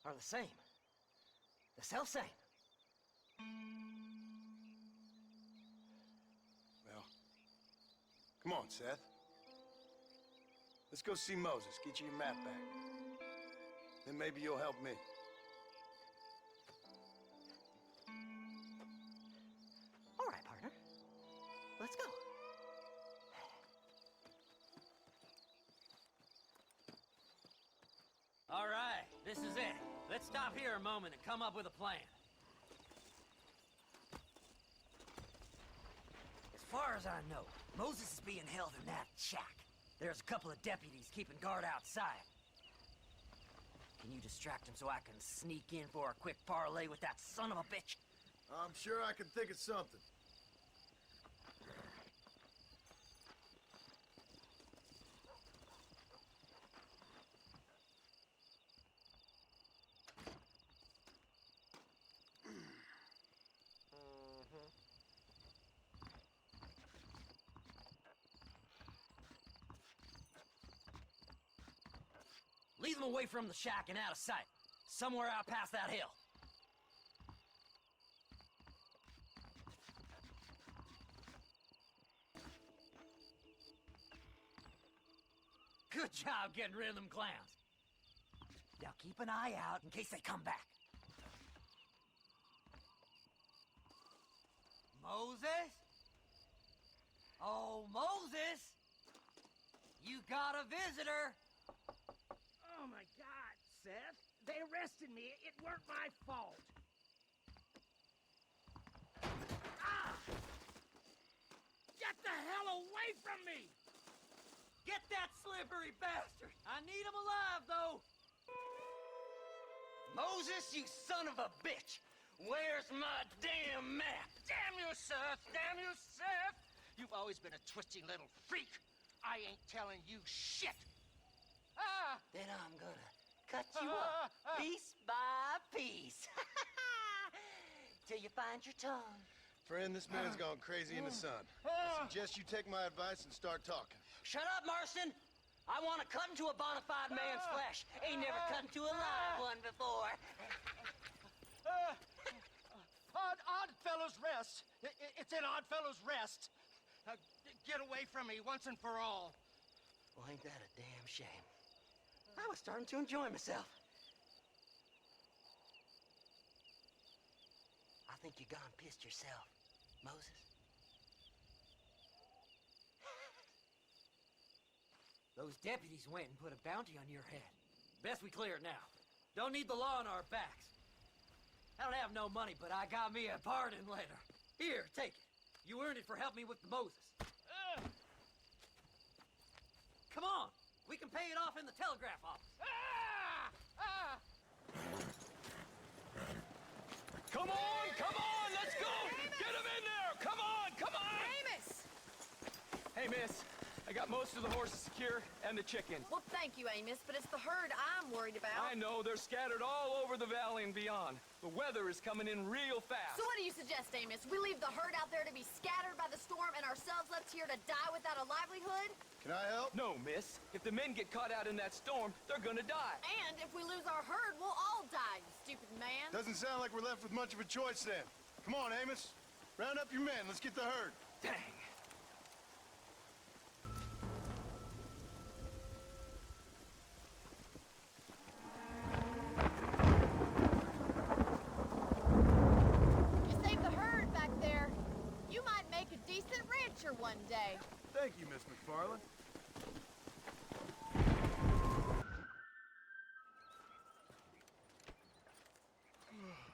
R: are the same. The self-same.
F: Well, come on, Seth. Let's go see Moses, get you your map back. Then maybe you'll help me.
R: All right, partner. Let's go.
S: All right, this is it. Let's stop here a moment and come up with a plan.
R: As far as I know, Moses is being held in that shack. There's a couple of deputies keeping guard outside. Can you distract him so I can sneak in for a quick parlay with that son of a bitch?
F: I'm sure I can think of something.
S: Lead them away from the shack and out of sight. Somewhere out past that hill. Good job getting rid of them clowns.
R: Now keep an eye out in case they come back.
S: Moses? Oh, Moses! You got a visitor!
T: Oh my God, Seth. They arrested me. It weren't my fault. Ah! Get the hell away from me!
S: Get that slippery bastard! I need him alive, though!
R: Moses, you son of a bitch! Where's my damn map?
T: Damn you, Seth! Damn you, Seth! You've always been a twisting little freak. I ain't telling you shit. Ah!
R: Then I'm gonna cut you up piece by piece. Till you find your tongue.
F: Friend, this man's gone crazy in the sun. I suggest you take my advice and start talking.
R: Shut up, Marston! I want to cut into a bona fide man's flesh. Ain't never cut into a live one before.
T: Oddfellow's Rest. It's in Oddfellow's Rest. Get away from me once and for all.
R: Well, ain't that a damn shame? I was starting to enjoy myself. I think you gone pissed yourself, Moses.
S: Those deputies went and put a bounty on your head. Best we clear it now. Don't need the law on our backs. I don't have no money, but I got me a pardon letter. Here, take it. You earned it for helping me with the Moses. Come on. We can pay it off in the telegraph office.
H: Come on, let's go! Get him in there! Come on!
I: Amos!
L: Hey, miss.
U: I got most of the horses secure and the chickens.
I: Well, thank you, Amos, but it's the herd I'm worried about.
U: I know, they're scattered all over the valley and beyond. The weather is coming in real fast.
I: So what do you suggest, Amos? We leave the herd out there to be scattered by the storm and ourselves left here to die without a livelihood?
F: Can I help?
U: No, miss. If the men get caught out in that storm, they're gonna die.
I: And if we lose our herd, we'll all die, you stupid man.
F: Doesn't sound like we're left with much of a choice then. Come on, Amos. Round up your men. Let's get the herd.
U: Dang.
I: You saved the herd back there. You might make a decent rancher one day.
F: Thank you, Miss McFarland.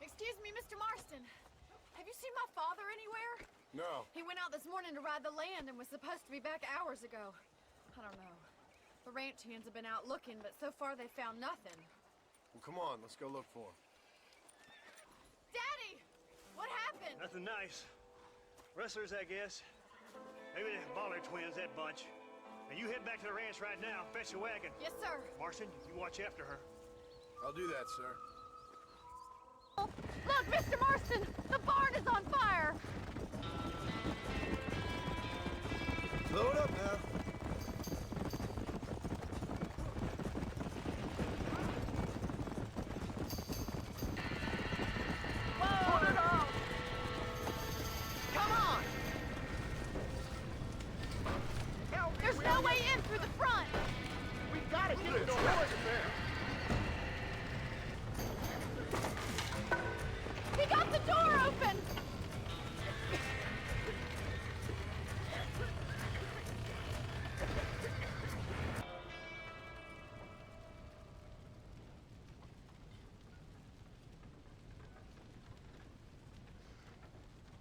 I: Excuse me, Mr. Marston. Have you seen my father anywhere?
F: No.
I: He went out this morning to ride the land and was supposed to be back hours ago. I don't know. The ranch hands have been out looking, but so far they found nothing.
F: Well, come on. Let's go look for him.
I: Daddy! What happened?
J: Nothing nice. Rustlers, I guess. Maybe the Baller twins, that bunch. And you head back to the ranch right now. Fetch a wagon.
I: Yes, sir.
J: Marston, you watch after her.
F: I'll do that, sir.
I: Look, Mr. Marston! The barn is on fire!
F: Blow it up now.
I: Whoa! Put it out! Come on!
O: Help!
I: There's no way in through the front!
O: We gotta get the door there.
I: He got the door open!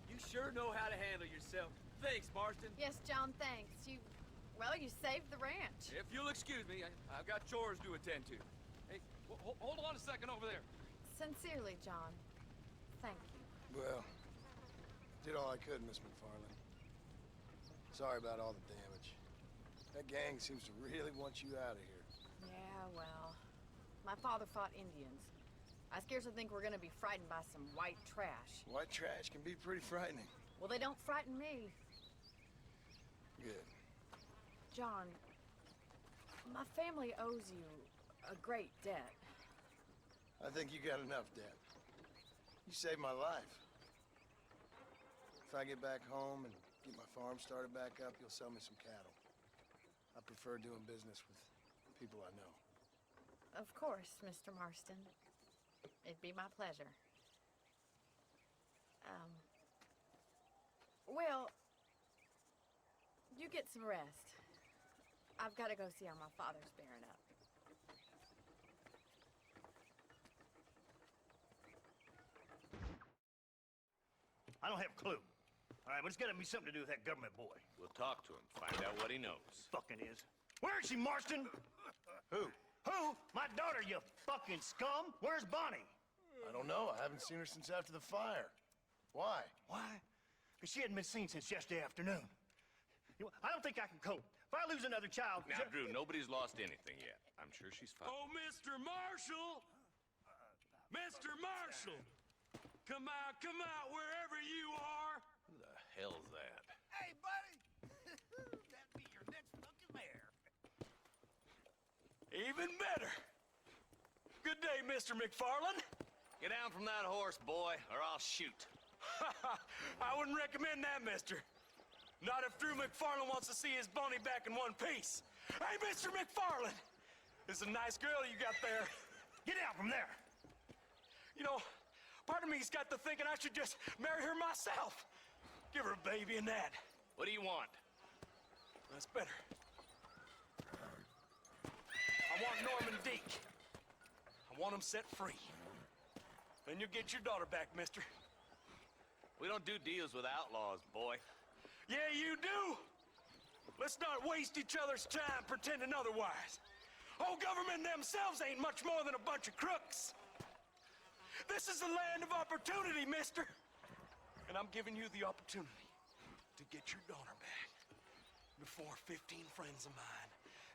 U: You sure know how to handle yourself. Thanks, Marston.
I: Yes, John, thanks. Well, you saved the ranch.
U: If you'll excuse me, I've got chores to attend to. Hey, hold on a second over there.
I: Sincerely, John. Thank you.
F: Well, did all I could, Miss McFarland. Sorry about all the damage. That gang seems to really want you out of here.
I: Yeah, well, my father fought Indians. I scarcely think we're gonna be frightened by some white trash.
F: White trash can be pretty frightening.
I: Well, they don't frighten me.
F: Good.
I: John, my family owes you a great debt.
F: I think you got enough debt. You saved my life. If I get back home and get my farm started back up, you'll sell me some cattle. I prefer doing business with people I know.
I: Of course, Mr. Marston. It'd be my pleasure. Well, you get some rest. I've got to go see how my father's bearing up.
J: I don't have a clue. All right, but it's got to be something to do with that government boy.
K: We'll talk to him, find out what he knows.
J: Fucking is. Where is she, Marston?
F: Who?
J: Who? My daughter, you fucking scum. Where's Bonnie?
F: I don't know. I haven't seen her since after the fire. Why?
J: Why? Because she hadn't been seen since yesterday afternoon. I don't think I can cope. If I lose another child...
K: Now, Drew, nobody's lost anything yet. I'm sure she's fine.
D: Oh, Mr. Marshall! Mr. Marshall! Come out, wherever you are!
K: Who the hell's that?
T: Hey, buddy! That'd be your next fucking mare.
U: Even better. Good day, Mr. McFarland.
K: Get down from that horse, boy, or I'll shoot.
U: I wouldn't recommend that, mister. Not if Drew McFarland wants to see his Bonnie back in one piece. Hey, Mr. McFarland! This is a nice girl you got there. Get out from there. You know, part of me's got to thinking I should just marry her myself. Give her a baby and that.
K: What do you want?
U: That's better. I want Norman Deek. I want him set free. Then you'll get your daughter back, mister.
K: We don't do deals with outlaws, boy.
U: Yeah, you do! Let's not waste each other's time pretending otherwise. Old government themselves ain't much more than a bunch of crooks. This is the land of opportunity, mister. And I'm giving you the opportunity to get your daughter back. before 15 friends of mine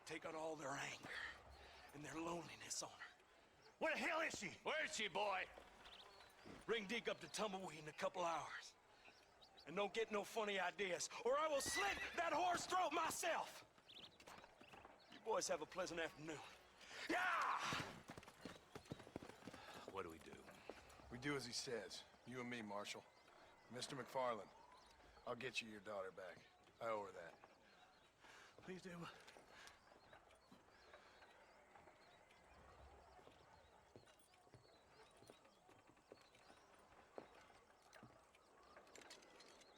U: take out all their anger and their loneliness on her. Where the hell is she?
H: Where is she, boy?
U: Bring Deke up to Tumbleweed in a couple hours. And don't get no funny ideas, or I will slit that whore's throat myself! You boys have a pleasant afternoon. Yeah!
K: What do we do?
F: We do as he says. You and me, Marshal. Mr. McFarland, I'll get you your daughter back. I owe her that.
U: Please do.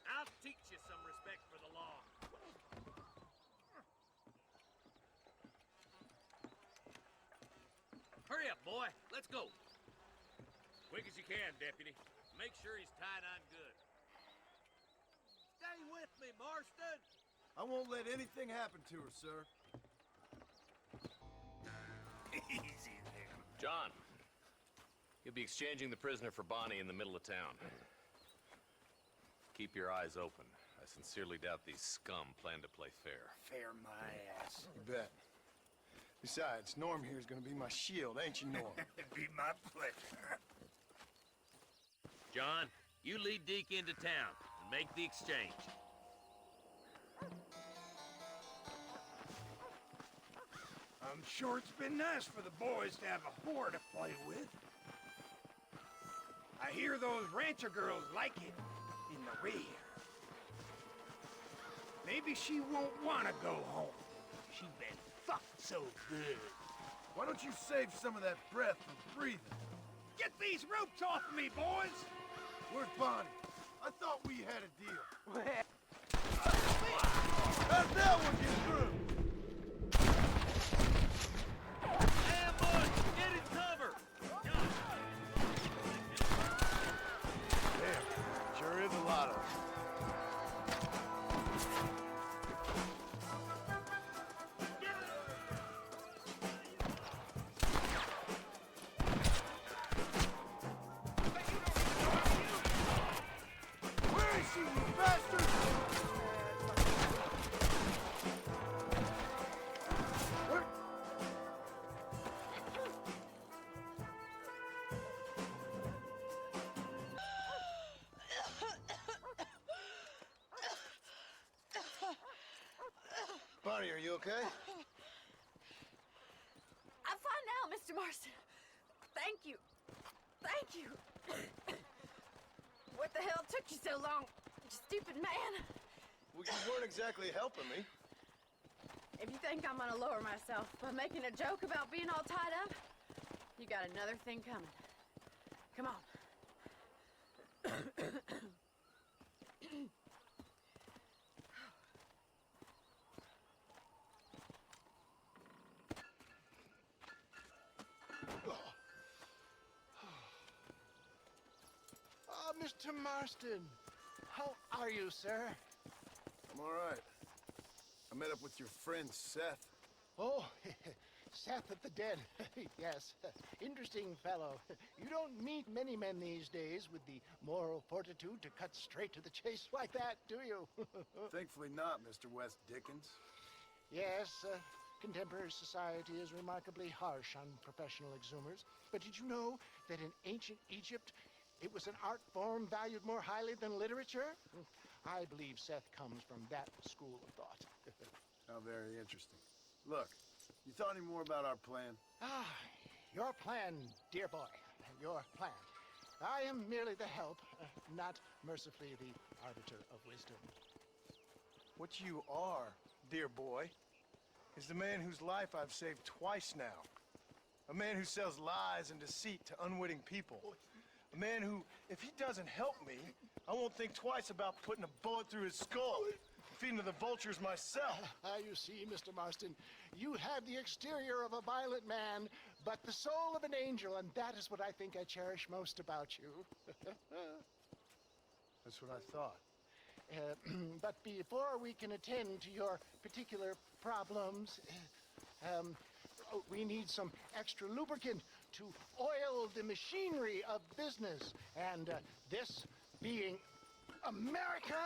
H: I'll teach you some respect for the law. Hurry up, boy. Let's go. Quick as you can, Deputy. Make sure he's tied on good.
B: Stay with me, Marston.
V: I won't let anything happen to her, sir.
H: Easy there.
K: John, you'll be exchanging the prisoner for Bonnie in the middle of town. Keep your eyes open. I sincerely doubt these scum plan to play fair.
O: Fair my ass.
F: You bet. Besides, Norm here's gonna be my shield, ain't you, Norm?
H: It'd be my pleasure. John, you lead Deke into town and make the exchange.
E: I'm sure it's been nice for the boys to have a whore to play with. I hear those rancher girls like it in the rear. Maybe she won't want to go home. She's been fucked so good.
V: Why don't you save some of that breath for breathing?
E: Get these ropes off of me, boys!
V: Where's Bonnie? I thought we had a deal. How'd that one get through?
H: Ambush! Get in cover!
F: Damn, sure is a lot of them.
V: Where is she, you bastard? Where?
F: Bonnie, are you okay?
I: I'm fine now, Mr. Marston. Thank you. Thank you. What the hell took you so long, you stupid man?
F: Well, you weren't exactly helping me.
I: If you think I'm gonna lower myself by making a joke about being all tied up, you got another thing coming. Come on.
Q: Mr. Marston, how are you, sir?
F: I'm all right. I met up with your friend, Seth.
Q: Oh, Seth of the Dead. Yes, interesting fellow. You don't meet many men these days with the moral fortitude to cut straight to the chase like that, do you?
F: Thankfully not, Mr. West Dickens.
Q: Yes, contemporary society is remarkably harsh on professional exhumers. But did you know that in ancient Egypt, it was an art form valued more highly than literature? I believe Seth comes from that school of thought.
F: How very interesting. Look, you thought any more about our plan?
Q: Ah, your plan, dear boy. Your plan. I am merely the help, not mercifully the arbiter of wisdom.
F: What you are, dear boy, is the man whose life I've saved twice now. A man who sells lies and deceit to unwitting people. A man who, if he doesn't help me, I won't think twice about putting a bullet through his skull, feeding to the vultures myself.
Q: You see, Mr. Marston, you have the exterior of a violent man, but the soul of an angel, and that is what I think I cherish most about you.
F: That's what I thought.
Q: But before we can attend to your particular problems, we need some extra lubricant to oil the machinery of business. And this being America,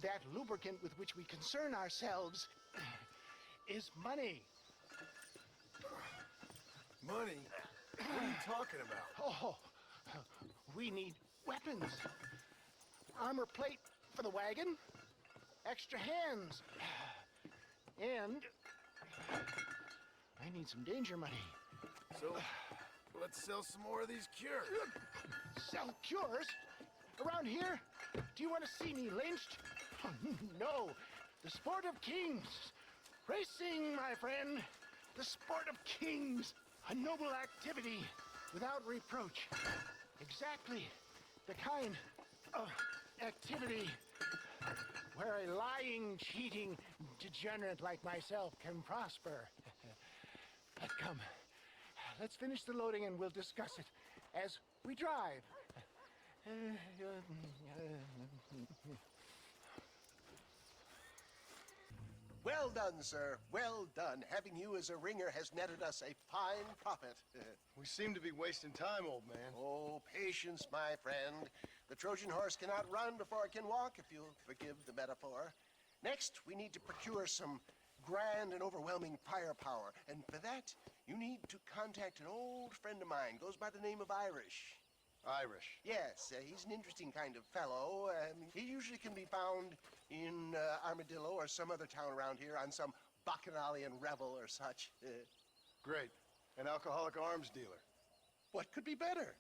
Q: that lubricant with which we concern ourselves is money.
F: Money? What are you talking about?
Q: Oh, we need weapons. Armor plate for the wagon, extra hands, and I need some danger money.
F: So, let's sell some more of these cures.
Q: Sell cures? Around here? Do you want to see me lynched? No. The sport of kings. Racing, my friend. The sport of kings. A noble activity without reproach. Exactly the kind of activity where a lying, cheating degenerate like myself can prosper. But come, let's finish the loading and we'll discuss it as we drive.
O: Well done, sir. Well done. Having you as a ringer has netted us a fine profit.
F: We seem to be wasting time, old man.
O: Oh, patience, my friend. The Trojan horse cannot run before it can walk, if you'll forgive the metaphor. Next, we need to procure some grand and overwhelming firepower. And for that, you need to contact an old friend of mine. Goes by the name of Irish.
F: Irish?
O: Yes, he's an interesting kind of fellow. He usually can be found in Armadillo or some other town around here on some bacchanalian revel or such.
F: Great. An alcoholic arms dealer.
O: What could be better?